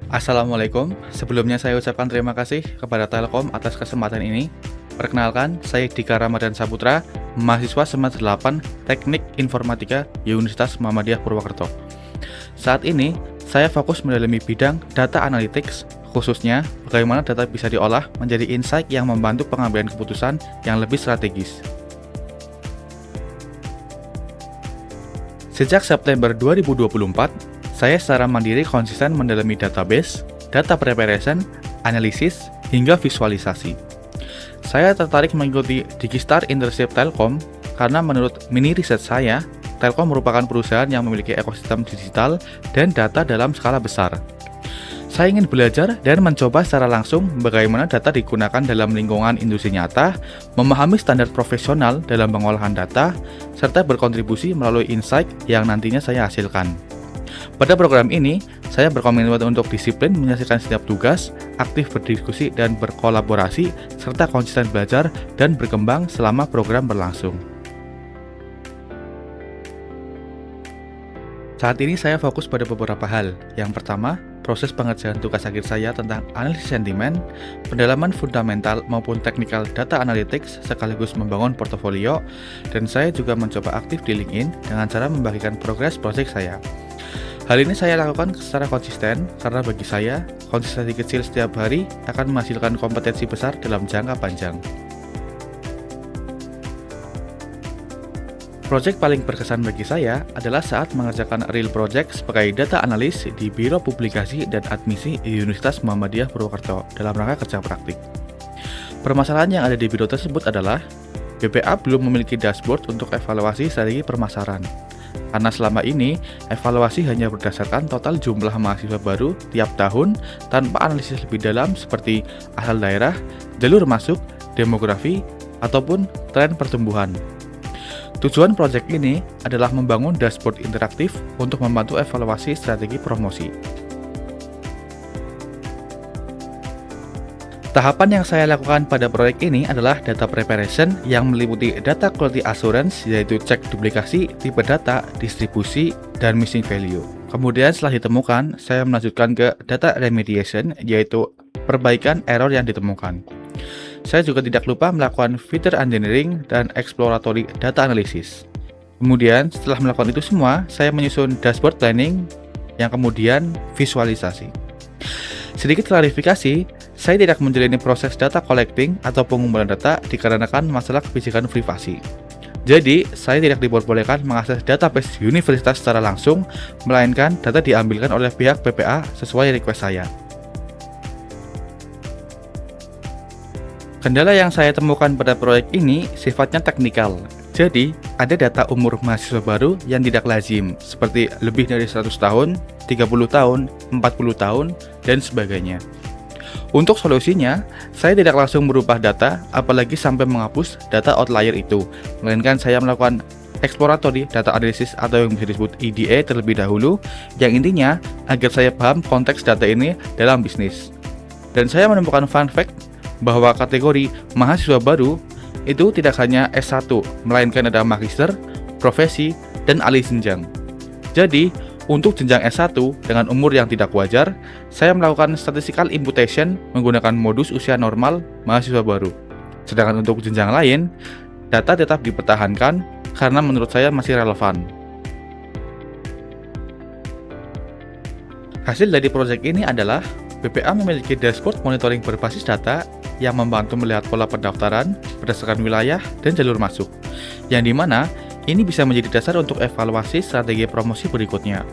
Assalamualaikum, sebelumnya saya ucapkan terima kasih kepada Telkom atas kesempatan ini. Perkenalkan, saya Dika Ramadan Saputra, mahasiswa semester 8 Teknik Informatika Universitas Muhammadiyah Purwokerto. Saat ini, saya fokus mendalami bidang Data Analytics, khususnya bagaimana data bisa diolah menjadi insight yang membantu pengambilan keputusan yang lebih strategis. Sejak September 2024, saya secara mandiri konsisten mendalami database, data preparation, analisis, hingga visualisasi. Saya tertarik mengikuti Digistar Internship Telkom karena menurut mini riset saya, Telkom merupakan perusahaan yang memiliki ekosistem digital dan data dalam skala besar. Saya ingin belajar dan mencoba secara langsung bagaimana data digunakan dalam lingkungan industri nyata, memahami standar profesional dalam pengolahan data, serta berkontribusi melalui insight yang nantinya saya hasilkan. Pada program ini, saya berkomitmen untuk disiplin menyelesaikan setiap tugas, aktif berdiskusi dan berkolaborasi, serta konsisten belajar dan berkembang selama program berlangsung. Saat ini saya fokus pada beberapa hal. Yang pertama, proses pengerjaan tugas akhir saya tentang analisis sentimen, pendalaman fundamental maupun technical data analytics sekaligus membangun portofolio, dan saya juga mencoba aktif di LinkedIn dengan cara membagikan progres proyek saya. Hal ini saya lakukan secara konsisten karena bagi saya, konsistensi kecil setiap hari akan menghasilkan kompetensi besar dalam jangka panjang. Proyek paling berkesan bagi saya adalah saat mengerjakan real project sebagai data analis di Biro Publikasi dan Admisi Universitas Muhammadiyah Purwokerto dalam rangka kerja praktik. Permasalahan yang ada di biro tersebut adalah BPA belum memiliki dashboard untuk evaluasi strategi permasalahan. Karena selama ini, evaluasi hanya berdasarkan total jumlah mahasiswa baru tiap tahun tanpa analisis lebih dalam seperti asal daerah, jalur masuk, demografi, ataupun tren pertumbuhan. Tujuan proyek ini adalah membangun dashboard interaktif untuk membantu evaluasi strategi promosi. Tahapan yang saya lakukan pada proyek ini adalah data preparation yang meliputi data quality assurance, yaitu cek duplikasi, tipe data, distribusi, dan missing value. Kemudian setelah ditemukan, saya melanjutkan ke data remediation, yaitu perbaikan error yang ditemukan. Saya juga tidak lupa melakukan feature engineering dan exploratory data analysis. Kemudian setelah melakukan itu semua, saya menyusun dashboard planning yang kemudian visualisasi. Sedikit klarifikasi, saya tidak menjalani proses data collecting atau pengumpulan data dikarenakan masalah kebijakan privasi. Jadi, saya tidak diperbolehkan mengakses database universitas secara langsung, melainkan data diambilkan oleh pihak BPA sesuai request saya. Kendala yang saya temukan pada proyek ini sifatnya teknikal. Jadi, ada data umur mahasiswa baru yang tidak lazim, seperti lebih dari 100 tahun, 30 tahun, 40 tahun, dan sebagainya. Untuk solusinya, saya tidak langsung merubah data, apalagi sampai menghapus data outlier itu, melainkan saya melakukan exploratory data analysis atau yang bisa disebut EDA terlebih dahulu, yang intinya agar saya paham konteks data ini dalam bisnis. Dan saya menemukan fun fact bahwa kategori mahasiswa baru itu tidak hanya S1, melainkan ada magister, profesi, dan alih jenjang. Jadi, untuk jenjang S1 dengan umur yang tidak wajar, saya melakukan statistical imputation menggunakan modus usia normal mahasiswa baru. Sedangkan untuk jenjang lain, data tetap dipertahankan karena menurut saya masih relevan. Hasil dari proyek ini adalah BPA memiliki dashboard monitoring berbasis data yang membantu melihat pola pendaftaran berdasarkan wilayah dan jalur masuk, yang dimana ini bisa menjadi dasar untuk evaluasi strategi promosi berikutnya.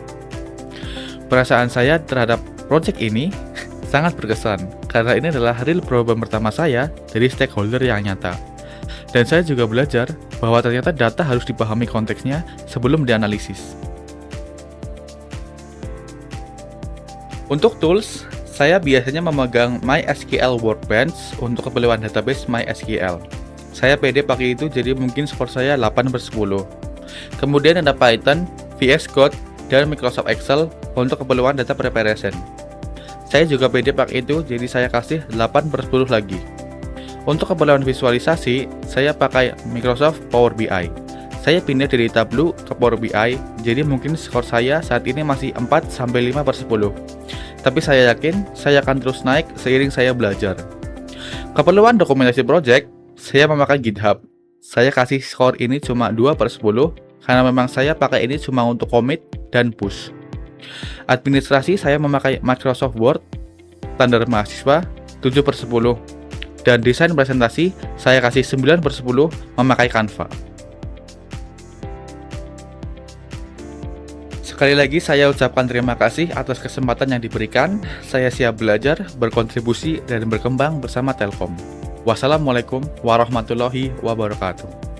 Perasaan saya terhadap proyek ini sangat berkesan, karena ini adalah real problem pertama saya dari stakeholder yang nyata. Dan saya juga belajar bahwa ternyata data harus dipahami konteksnya sebelum dianalisis. Untuk tools, saya biasanya memegang MySQL Workbench untuk keperluan database MySQL. Saya pede pakai itu, jadi mungkin skor saya 8/10. Kemudian ada Python, VS Code, dan Microsoft Excel untuk keperluan data preparation. Saya juga pede pakai itu, jadi saya kasih 8/10 lagi. Untuk keperluan visualisasi, saya pakai Microsoft Power BI. Saya pindah dari Tableau ke Power BI, jadi mungkin skor saya saat ini masih 4-5/10. tapi saya yakin saya akan terus naik seiring saya belajar. Keperluan dokumentasi project, saya memakai GitHub. Saya kasih skor ini cuma 2/10 karena memang saya pakai ini cuma untuk commit dan push. Administrasi saya memakai Microsoft Word, standar mahasiswa 7/10. Dan desain presentasi saya kasih 9/10 memakai Canva. Sekali lagi saya ucapkan terima kasih atas kesempatan yang diberikan. Saya siap belajar, berkontribusi, dan berkembang bersama Telkom. Wassalamualaikum warahmatullahi wabarakatuh.